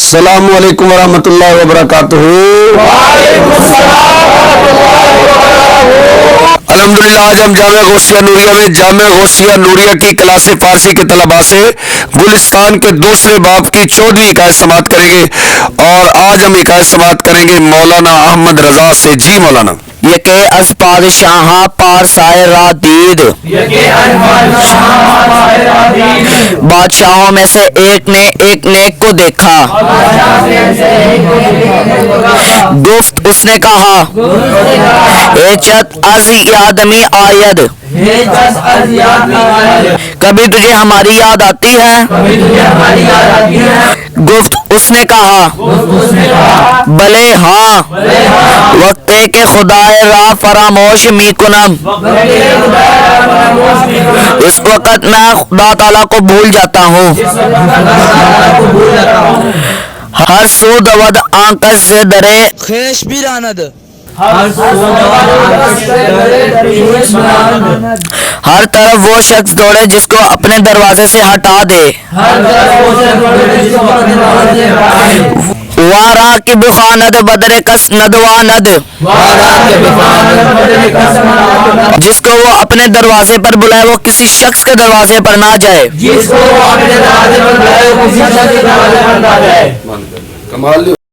السلام علیکم ورحمۃ اللہ وبرکاتہ۔ الحمدللہ آج ہم جامعہ غوثیہ نوریہ میں جامعہ غوثیہ نوریہ کی کلاس فارسی کے طلباء سے گلستان کے دوسرے باب کی 14ویں حکایت سماعت کریں گے، اور آج ہم حکایت سماعت کریں گے مولانا احمد رضا سے۔ جی مولانا۔ یکے از بادشاہاں پارسائے را دید، بادشاہوں میں سے ایک نے ایک نیک کو دیکھا، گفت اس نے کہا ایچت از یادمی آید، کبھی تجھے ہماری یاد آتی ہے؟ گفت اس نے کہا بلے ہاں، وقت کہ خدائے را فراموش می کنم، اس وقت میں خدا تعالیٰ کو بھول جاتا ہوں۔ ہر سو دود آنکس سے درے خیش بھی راند، ہر طرف وہ شخص دوڑے جس کو اپنے دروازے سے ہٹا دے، وارا کی بخاند بدر کس ندواند، جس کو وہ اپنے دروازے پر بلائے وہ کسی شخص کے دروازے پر نہ جائے۔ کمال